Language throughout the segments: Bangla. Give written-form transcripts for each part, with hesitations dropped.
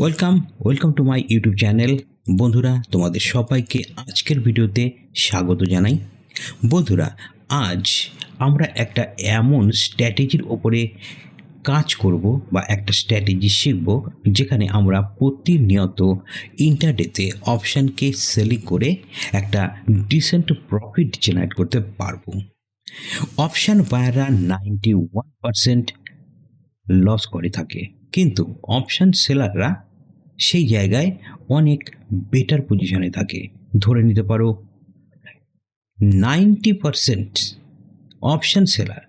Welcome to my YouTube channel. বন্ধুরা, তোমাদের সবাইকে আজকের ভিডিওতে স্বাগত জানাই। বন্ধুরা, আজ আমরা একটা এমন স্ট্র্যাটেজির ওপরে কাজ করব বা একটা স্ট্র্যাটেজি শিখব, যেখানে আমরা প্রতিনিয়ত ইন্টারডেতে অপশানকে সেলিং করে একটা ডিসেন্ট প্রফিট জেনারেট করতে পারবো। অপশান বায়াররা 91% লস করে থাকে, কিন্তু অপশান সেলাররা সেই জায়গায় অনেক বেটার পজিশনে থাকে। ধরে নিতে পারো 90% অপশান সেলার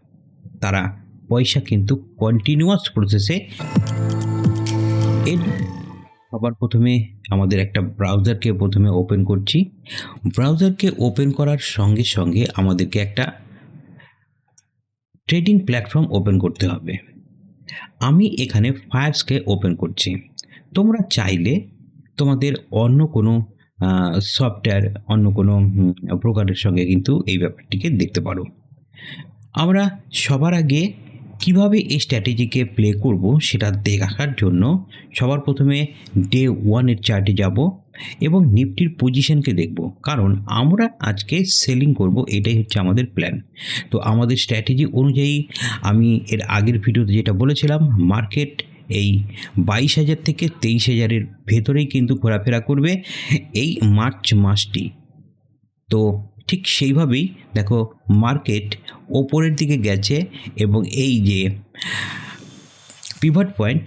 তারা পয়সা কিন্তু কন্টিনিউয়াস প্রসেসে। এর সবার প্রথমে আমাদের একটা ব্রাউজারকে প্রথমে ওপেন করছি। ব্রাউজারকে ওপেন করার সঙ্গে সঙ্গে আমাদেরকে একটা ট্রেডিং প্ল্যাটফর্ম ওপেন করতে হবে। আমি এখানে ফায়ার্সকে ওপেন করছি। তোমরা চাইলে তোমাদের অন্য কোনো সফটওয়্যার, অন্য কোনো প্রকারের সঙ্গে কিন্তু এই ব্যাপারটিকে দেখতে পারো। আমরা সবার আগে কিভাবে এই স্ট্র্যাটেজিকে প্লে করব সেটা দেখার জন্য সবার প্রথমে ডে 1-এর চার্টে যাব এবং নিফটির পজিশনকে দেখব, কারণ আমরা আজকে সেলিং করব, এটাই হচ্ছে আমাদের প্ল্যান। তো আমাদের স্ট্র্যাটেজি অনুযায়ী আমি এর আগের ভিডিওতে যেটা বলেছিলাম, মার্কেট এই 22,000 থেকে 23,000-এর ভেতরেই কিন্তু ঘোরাফেরা করবে এই মার্চ মাসটি। তো ঠিক সেইভাবেই দেখো মার্কেট ওপরের দিকে গেছে এবং এই যে পিভট পয়েন্ট,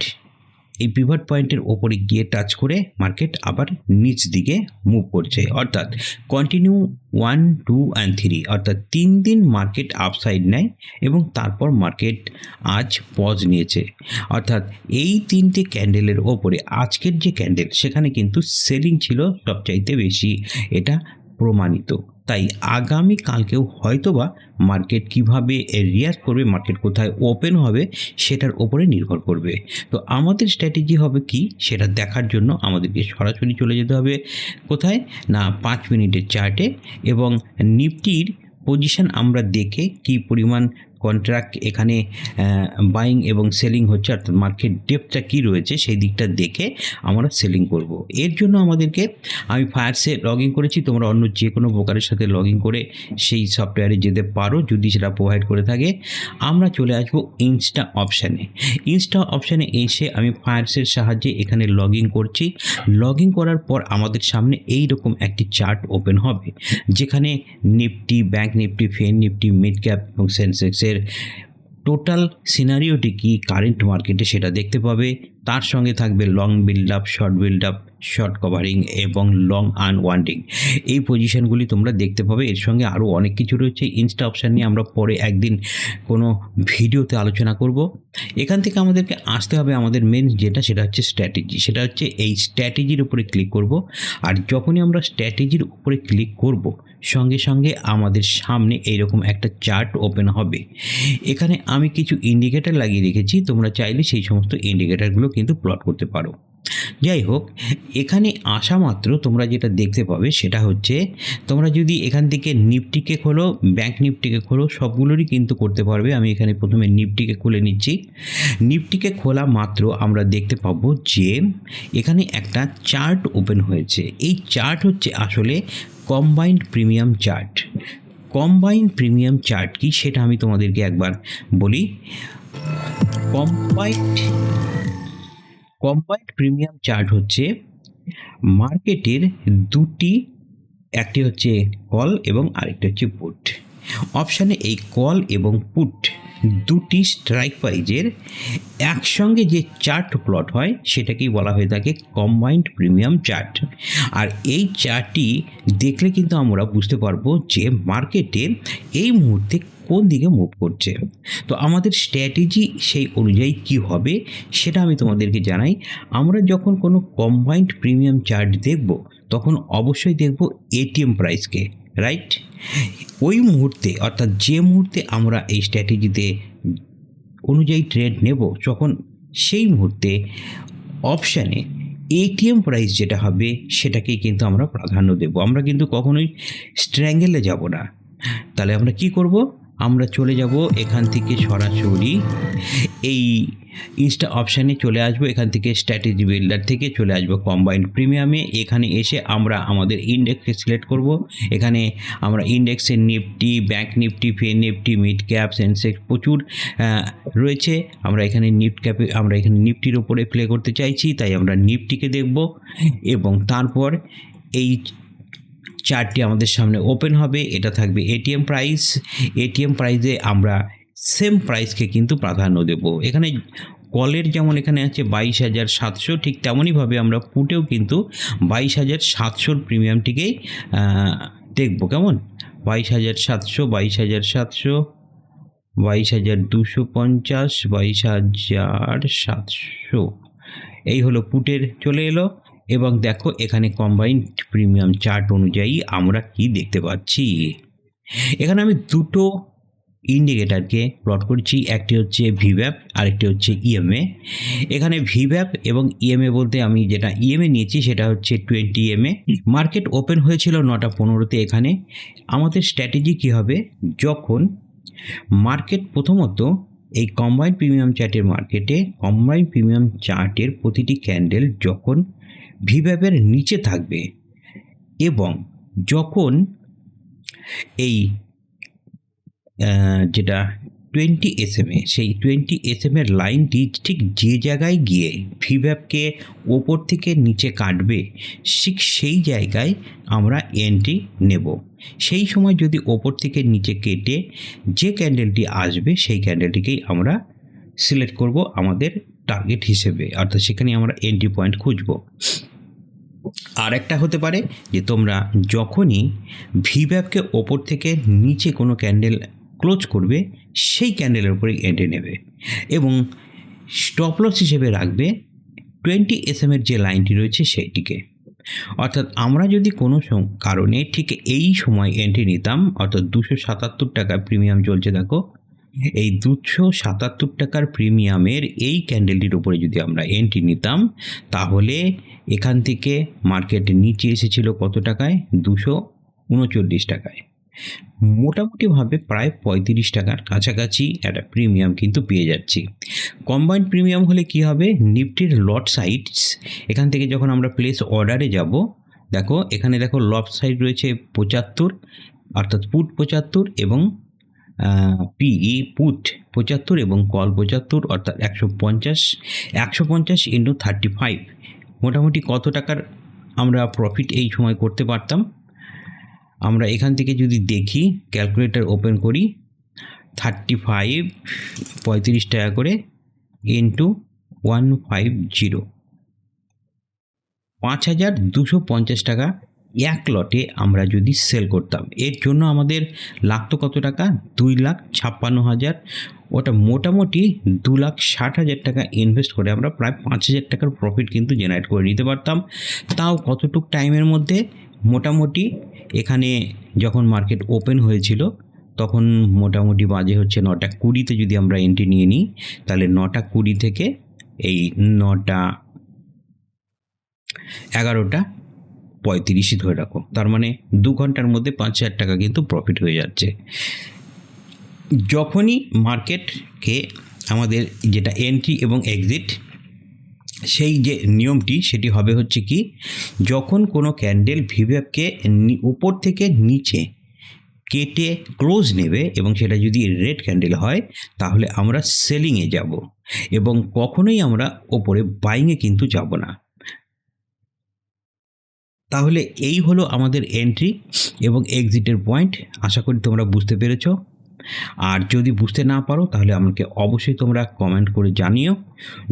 এই পিভট পয়েন্টের ওপরে গিয়ে টাচ করে মার্কেট আবার নিচ দিকে মুভ করছে, অর্থাৎ কন্টিনিউ 1, 2 and 3, অর্থাৎ 3 দিন মার্কেট আপসাইড নেয় এবং তারপর মার্কেট আজ পজ নিয়েছে। অর্থাৎ এই 3টে ক্যান্ডেলের ওপরে আজকের যে ক্যান্ডেল, সেখানে কিন্তু সেলিং ছিল সবচাইতে বেশি, এটা প্রমাণিত। তাই আগামী কালকেও হয়তোবা মার্কেট কিভাবে রিয়াক্ট করবে, মার্কেট কোথায় ওপেন হবে, সেটার ওপরে নির্ভর করবে। তো আমাদের স্ট্র্যাটেজি হবে কি, সেটা দেখার জন্য আমাদেরকে সরাসরি চলে যেতে হবে কোথায় না, 5 মিনিটের চার্টে, এবং নিফটির পজিশন আমরা দেখে কি পরিমাণ কন্ট্রাক্ট এখানে বাইং এবং সেলিং হচ্ছে, অর্থাৎ মার্কেট ডেপথটা কী রয়েছে সেই দিকটা দেখে আমরা সেলিং করব। এর জন্য আমাদেরকে, আমি ফায়ার্সে লগ ইন করেছি, তোমরা অন্য যে কোনো ব্রোকারের সাথে লগ ইন করে সেই সফটওয়্যারে যেতে পারো যদি সেটা প্রোভাইড করে থাকে। আমরা চলে আসবো ইনস্টা অপশানে। ইনস্টা অপশানে এসে আমি ফায়ার্সের সাহায্যে এখানে লগ ইন করছি। লগ ইন করার পর আমাদের সামনে এই রকম একটি চার্ট ওপেন হবে, যেখানে নিফটি, ব্যাঙ্ক নিফটি, ফেন নিফটি, মিড ক্যাপ এবং সেন্সেক্সের টোটাল সিনারিওটি কি কারেন্ট মার্কেটে সেটা দেখতে পাবে। তার সঙ্গে থাকবে long build up, short build up, short covering এবং লং আনওয়ান্ডিং, এই পজিশনগুলি তোমরা দেখতে পাবে। এর সঙ্গে আরও অনেক কিছু রয়েছে। ইনস্টা অপশান নিয়ে আমরা পরে একদিন কোনো ভিডিওতে আলোচনা করব। এখান থেকে আমাদেরকে আসতে হবে আমাদের মেন যেটা, সেটা হচ্ছে স্ট্র্যাটেজি। সেটা হচ্ছে এই স্ট্র্যাটেজির উপরে ক্লিক করব। আর যখনই আমরা স্ট্র্যাটেজির উপরে ক্লিক করব, সঙ্গে সঙ্গে আমাদের সামনে এইরকম একটা চার্ট ওপেন হবে। এখানে আমি কিছু ইন্ডিকেটার লাগিয়ে রেখেছি, তোমরা চাইলে সেই সমস্ত ইন্ডিকেটারগুলো কিন্তু প্লট করতে পারো। যাই হোক, এখানে আসা মাত্র তোমরা যেটা দেখতে পাবে সেটা হচ্ছে, তোমরা যদি এখান থেকে নিফটিকে খোলো, ব্যাঙ্ক নিফটিকে খোলো, সবগুলোরই কিন্তু করতে পারবে। আমি এখানে প্রথমে নিফটিকে খুলে নিচ্ছি। নিফটিকে খোলা মাত্র আমরা দেখতে পাবো যে এখানে একটা চার্ট ওপেন হয়েছে। এই চার্ট হচ্ছে আসলে combined premium chart. Combined premium chart কি সেটা আমি তোমাদেরকে একবার বলি। কম্বাইন্ড প্রিমিয়াম চার্ট হচ্ছে মার্কেটের দুটি, একটি হচ্ছে কল এবং আরেকটি হচ্ছে পুট। অপশানে এই কল এবং পুট দুটি স্ট্রাইক প্রাইজের একসঙ্গে যে চার্ট প্লট হয় সেটাকেই বলা হয়ে থাকে কম্বাইন্ড প্রিমিয়াম চার্ট। আর এই চার্টটি দেখলে কিন্তু আমরা বুঝতে পারবো যে মার্কেটে এই মুহূর্তে কোন দিকে মুভ করছে। তো আমাদের স্ট্র্যাটেজি সেই অনুযায়ী কি হবে সেটা আমি তোমাদেরকে জানাই। আমরা যখন কোনো কম্বাইন্ড প্রিমিয়াম চার্ট দেখব, তখন অবশ্যই দেখব এটিএম প্রাইসকে, রাইট? ওই মুহূর্তে, অর্থাৎ যে মুহূর্তে আমরা এই স্ট্র্যাটেজিতে অনুযায়ী ট্রেড নেব, যখন সেই মুহূর্তে অপশানে এটিএম প্রাইস যেটা হবে সেটাকেই কিন্তু আমরা প্রাধান্য দেব। আমরা কিন্তু কখনোই স্ট্র্যাঙ্গেলে যাব না। তাহলে আমরা কি করব, আমরা চলে যাব এখান থেকে সরাসরি এই ইনস্টা অপশানে চলে আসবো। এখান থেকে স্ট্র্যাটেজি বিল্ডার থেকে চলে আসবো কম্বাইন্ড প্রিমিয়ামে। এখানে এসে আমরা আমাদের ইন্ডেক্সকে সিলেক্ট করব। এখানে আমরা ইন্ডেক্সের নিফটি, ব্যাঙ্ক নিফটি, ফেন নিফটি, মিড ক্যাপ, সেন্সেক্স প্রচুর রয়েছে। আমরা এখানে নিফটির ওপরে প্লে করতে চাইছি, তাই আমরা নিফটিকে দেখব এবং তারপর এই চার্টটি আমাদের সামনে ওপেন হবে। এটা থাকবে এটিএম প্রাইস। এটিএম প্রাইসে আমরা সেম প্রাইসকে কিন্তু প্রাধান্য দেব। এখানে কলের যেমন এখানে আছে 22,700, ঠিক তেমনইভাবে আমরা পুটেও কিন্তু 22,700 প্রিমিয়ামটিকেই দেখব। কেমন 22,700, 22,700, 22,250, 22,700, এই হলো পুটের চলে এলো। এবং দেখো এখানে কম্বাইন্ড প্রিমিয়াম চার্ট অনুযায়ী আমরা কি দেখতে পাচ্ছি। এখানে আমি দুটো ইন্ডিকেটারকে প্লট করছি, একটি হচ্ছে ভিভ্যাপ আর একটি হচ্ছে ইএমএ। এখানে ভিভ্যাপ এবং ইএমএ বলতে আমি যেটা ইএমএ নিয়েছি সেটা হচ্ছে 20 ইএমএ। মার্কেট ওপেন হয়েছিল 9টা 15-তে। এখানে আমাদের স্ট্র্যাটেজি কী হবে, যখন মার্কেট প্রথমত এই কম্বাইন্ড প্রিমিয়াম চার্টের প্রতিটি ক্যান্ডেল যখন ভিভ্যাপের নিচে থাকবে এবং যখন এই যেটা 20 SMA, সেই 20 SMA এর লাইনটি ঠিক যে জায়গায় গিয়ে ভিভ্যাপকে ওপর থেকে নিচে কাটবে, ঠিক সেই জায়গায় আমরা এন্ট্রি নেব। সেই সময় যদি ওপর থেকে নিচে কেটে যে ক্যান্ডেলটি আসবে সেই ক্যান্ডেলটিকেই আমরা সিলেক্ট করব আমাদের টার্গেট হিসেবে, অর্থাৎ সেখানে আমরা এন্ট্রি পয়েন্ট খুঁজব। আর একটা হতে পারে যে তোমরা যখনই ভিভ্যাপকে ওপর থেকে নিচে কোনো ক্যান্ডেল ক্লোজ করবে সেই ক্যান্ডেলের উপরে এন্ট্রি নেবে এবং স্টপ লস হিসেবে রাখবে 20 SMA যে লাইনটি রয়েছে সেইটিকে। অর্থাৎ আমরা যদি কোনো কারণে ঠিক এই সময় এন্ট্রি নিতাম, অর্থাৎ 277 টাকা প্রিমিয়াম চলছে, দেখো এই 277 টাকার প্রিমিয়ামের এই ক্যান্ডেলটির উপরে যদি আমরা এন্ট্রি নিতাম, তাহলে এখান থেকে মার্কেট নিচে এসেছিল কত টাকায়, 239 টাকায়। মোটামুটিভাবে প্রায় 35 টাকার কাছাকাছি একটা প্রিমিয়াম কিন্তু পেয়ে যাচ্ছি। কম্বাইন্ড প্রিমিয়াম হলে কি হবে, নিফটির লট সাইজ এখান থেকে যখন আমরা প্লেস অর্ডারে যাব, দেখো এখানে দেখো লট সাইজ রয়েছে 75, অর্থাৎ পুট 75 এবং পিই পুট 75 এবং কল 75, অর্থাৎ 150 ইন্টু 35, মোটামুটি কত টাকার আমরা প্রফিট এই সময় করতে পারতাম। আমরা এখান থেকে যদি দেখি, ক্যালকুলেটর ওপেন করি, 35 টাকা করে ইন্টু 150, 5,250 টাকা এক লটে আমরা যদি সেল করতাম। এর জন্য আমাদের লাগতো কত টাকা, 2,56,000। ওটা মোটামুটি 2,60,000 টাকা ইনভেস্ট করে আমরা প্রায় 5,000 টাকার প্রফিট কিন্তু জেনারেট করে নিতে পারতাম। তাও কতটুক টাইমের মধ্যে, মোটামুটি এখানে যখন মার্কেট ওপেন হয়েছিল তখন মোটামুটি বাজে হচ্ছে 9টা 20-তে যদি আমরা এন্ট্রি নিয়ে নিই, তাহলে 9টা 20 থেকে এই 9টা 11টা 35 ধরে রাখো, তার মানে 2 ঘন্টার মধ্যে 5,000 টাকা কিন্তু প্রফিট হয়ে যাচ্ছে। যখনই মার্কেটকে আমাদের যেটা এন্ট্রি এবং এক্সিট, সেই যে নিয়মটি সেটি হবে হচ্ছে কি, যখন কোনো ক্যান্ডেল ভিভ্যাপকে উপর থেকে নিচে কেটে ক্লোজ নেবে এবং সেটা যদি রেড ক্যান্ডেল হয়, তাহলে আমরা সেলিংয়ে যাব এবং কখনোই আমরা ওপরে বাইংয়ে কিন্তু যাব না। তাহলে এই হলো আমাদের এন্ট্রি এবং এক্সিটের পয়েন্ট। আশা করি তোমরা বুঝতে পেরেছো। আর যদি বুঝতে না পারো তাহলে আমাকে অবশ্যই তোমরা কমেন্ট করে জানিও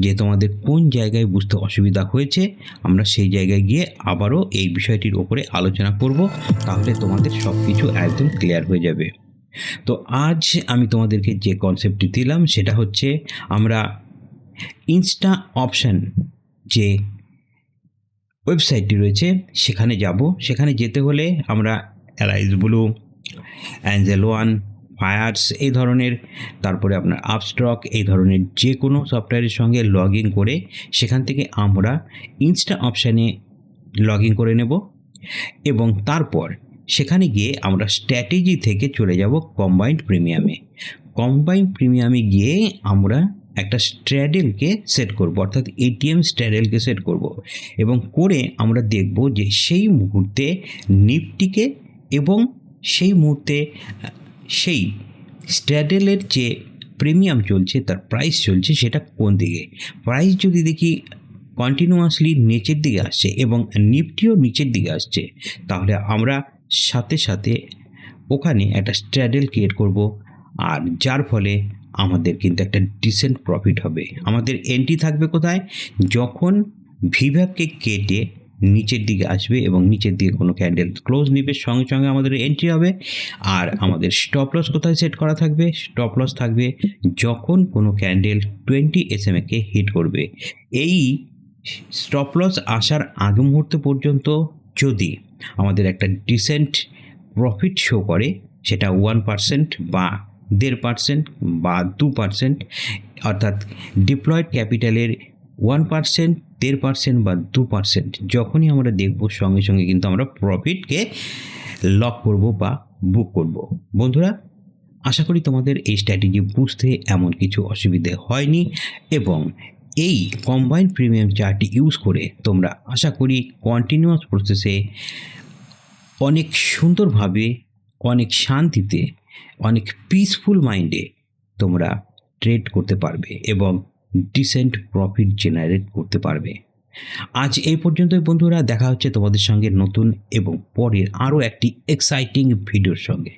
যে তোমাদের কোন জায়গায় বুঝতে অসুবিধা হয়েছে। আমরা সেই জায়গায় গিয়ে আবারও এই বিষয়টির ওপরে আলোচনা করব, তাহলে তোমাদের সব কিছু একদম ক্লিয়ার হয়ে যাবে। তো আজ আমি তোমাদেরকে যে কনসেপ্টটি দিলাম সেটা হচ্ছে, আমরা ইনস্টা অপশান যে ওয়েবসাইটটি রয়েছে সেখানে যাব। সেখানে যেতে হলে আমরা arise blue, Angel one, fires এই ধরনের, তারপরে আপনার আপস্টক এই ধরনের যে কোনো সফটওয়্যারের সঙ্গে লগ ইন করে সেখান থেকে আমরা ইনস্টা অপশানে লগ ইন করে নেব এবং তারপর সেখানে গিয়ে আমরা স্ট্র্যাটেজি থেকে চলে যাব কম্বাইন্ড প্রিমিয়ামে। কম্বাইন্ড প্রিমিয়ামে গিয়ে আমরা একটা স্ট্র্যাডেলকে সেট করব, অর্থাৎ এটিএম স্ট্র্যাডেলকে সেট করব, এবং করে আমরা দেখব যে সেই মুহূর্তে নিফটিকে এবং সেই মুহূর্তে সেই স্ট্র্যাডেলের যে প্রিমিয়াম চলছে, তার প্রাইস চলছে সেটা কোন দিকে। প্রাইস যদি দেখি কন্টিনিউয়াসলি নিচের দিকে আসছে এবং নিফটিও নিচের দিকে আসছে, তাহলে আমরা সাথে সাথে ওখানে একটা স্ট্র্যাডেল ক্রিয়েট করব, আর যার ফলে আমাদের কিন্তু একটা ডিসেন্ট প্রফিট হবে। আমাদের এন্ট্রি থাকবে কোথায়? যখন ভিভ্যাপকে কেটে নিচের দিকে আসবে এবং নিচের দিকে কোনো ক্যান্ডেল ক্লোজ নেবে, সঙ্গে সঙ্গে আমাদের এন্ট্রি হবে। আর আমাদের স্টপ লস কোথায় সেট করা থাকবে? স্টপ লস থাকবে যখন কোনো ক্যান্ডেল 20 SMA-কে হিট করবে। এই স্টপ লস আসার আগ মুহূর্ত পর্যন্ত যদি আমাদের একটা ডিসেন্ট প্রফিট শো করে, সেটা 1% বা 1.5% বা 2%, অর্থাৎ ডিপ্লয়েড ক্যাপিটালের 1%, 1.5% বা 2%, যখনই আমরা দেখব সঙ্গে সঙ্গে কিন্তু আমরা প্রফিটকে লক করব বা বুক করব। বন্ধুরা, আশা করি তোমাদের এই স্ট্র্যাটেজি বুঝতে এমন কিছু অসুবিধে হয়নি, এবং এই কম্বাইন্ড প্রিমিয়াম চার্টটি ইউজ করে তোমরা আশা করি কন্টিনিউয়াস প্রসেসে অনেক সুন্দরভাবে, অনেক শান্তিতে, অনেক পিসফুল মাইন্ডে তোমরা ট্রেড করতে পারবে এবং ডিসেন্ট প্রফিট জেনারেট করতে পারবে। আজ এই পর্যন্তই বন্ধুরা, দেখা হচ্ছে তোমাদের সঙ্গে নতুন এবং পরের আরও একটি এক্সাইটিং ভিডিওর সঙ্গে।